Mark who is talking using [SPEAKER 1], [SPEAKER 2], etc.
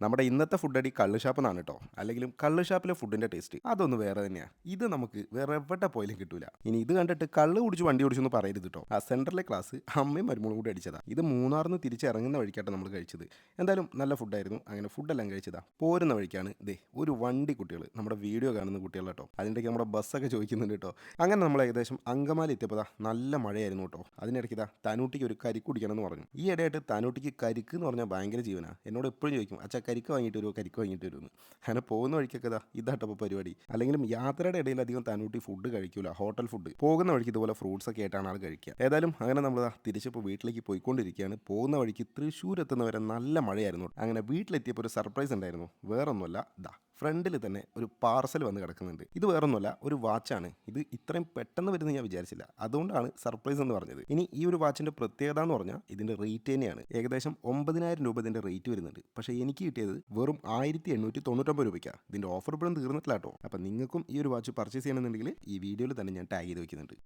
[SPEAKER 1] നമ്മുടെ ഇന്നത്തെ ഫുഡടി കള്ള് ഷാപ്പെന്നാണ് കേട്ടോ. അല്ലെങ്കിലും കള്ള് ഷാപ്പിലെ ഫുഡിന്റെ ടേസ്റ്റ് അതൊന്ന് വേറെ തന്നെയാ. ഇത് നമുക്ക് വേറെ എവിടെ പോയാലും കിട്ടൂല. ഇനി ഇത് കണ്ടിട്ട് കള്ള് കുടിച്ച് വണ്ടി ഓടിച്ചൊന്നും പറയരുത് കേട്ടോ. ആ സെൻട്രലിലെ ക്ലാസ് അമ്മയും മരുമോളും കൂടി അടിച്ചതാ. ഇത് മൂന്നാറിന്ന് തിരിച്ച് ഇറങ്ങുന്ന വഴിക്കാട്ടോ നമ്മൾ കഴിച്ചത്. എന്തായാലും നല്ല ഫുഡായിരുന്നു. അങ്ങനെ ഫുഡെല്ലാം കഴിച്ചതാ. പോരുന്ന വഴിക്കാണ് ദേ ഒരു വണ്ടി കുട്ടികൾ, നമ്മുടെ വീഡിയോ കാണുന്ന കുട്ടികൾ കേട്ടോ. അതിൻ്റെയൊക്കെ നമ്മുടെ ബസ്സൊക്കെ ചോദിക്കുന്നുണ്ട് കേട്ടോ. അങ്ങനെ നമ്മൾ ഏകദേശം അങ്കമാലി എത്തിയപ്പോൾ നല്ല മഴയായിരുന്നു കേട്ടോ. അതിനിടയ്ക്ക് തനൂട്ടിക്ക് ഒരു കരിക്ക് കുടിക്കണം എന്ന് പറഞ്ഞു. ഈ ഇടയായിട്ട് തനൂട്ടിക്ക് കരിക്ക് എന്ന് പറഞ്ഞാൽ ഭയങ്കര ജീവനാണ്. എന്നോട് എപ്പോഴും ചോദിക്കും, അച്ഛാ കരിക്ക് വാങ്ങിയിട്ട് വരുമോ, കരിക്ക് വാങ്ങിയിട്ട് വരുമെന്ന്. അങ്ങനെ പോകുന്ന വഴിക്കൊക്കെ ഇതാട്ടപ്പോൾ പരിപാടി. അല്ലെങ്കിലും യാത്രയുടെ ഇടയിൽ അധികം തനൂട്ടി ഫുഡ് കഴിക്കൂല, ഹോട്ടൽ ഫുഡ്. പോകുന്ന വഴിക്ക് ഇതുപോലെ ഫ്രൂട്ട്സ് ഒക്കെ ആയിട്ടാണ് ആൾ കഴിക്കുക. ഏതായാലും അങ്ങനെ നമ്മൾ തിരിച്ചിപ്പോൾ വീട്ടിലേക്ക് പോയിക്കൊണ്ടിരിക്കുകയാണ്. പോകുന്ന വഴിക്ക് തൃശ്ശൂർ എത്തുന്നവരെ നല്ല മഴയായിരുന്നു. അങ്ങനെ വീട്ടിലെത്തിയപ്പോൾ ഒരു സർപ്രൈസ് ഉണ്ടായിരുന്നു. വേറൊന്നുമല്ല, ഫ്രണ്ടിൽ തന്നെ ഒരു പാർസൽ വന്ന് കിടക്കുന്നുണ്ട്. ഇത് വേറൊന്നുമല്ല, ഒരു വാച്ചാണ്. ഇത് ഇത്രയും പെട്ടെന്ന് വരുന്നത് ഞാൻ വിചാരിച്ചില്ല. അതുകൊണ്ടാണ് സർപ്രൈസ് എന്ന് പറഞ്ഞത്. ഇനി ഈ ഒരു വാച്ചിന്റെ പ്രത്യേകത എന്ന് പറഞ്ഞാൽ ഇതിന്റെ റേറ്റ് തന്നെയാണ്. ഏകദേശം 9,000 രൂപ ഇതിന്റെ റേറ്റ് വരുന്നുണ്ട്. പക്ഷേ എനിക്ക് കിട്ടിയത് വെറും 1,899 രൂപയ്ക്കാണ്. ഇതിന്റെ ഓഫർ ഇപ്പോഴും തീർന്നിട്ടില്ല കേട്ടോ. അപ്പം നിങ്ങൾക്കും ഈ ഒരു വാച്ച് പർച്ചേസ് ചെയ്യണമെന്നുണ്ടെങ്കിൽ ഈ വീഡിയോയിൽ തന്നെ ഞാൻ ടാഗ് ചെയ്ത് വെക്കുന്നുണ്ട്.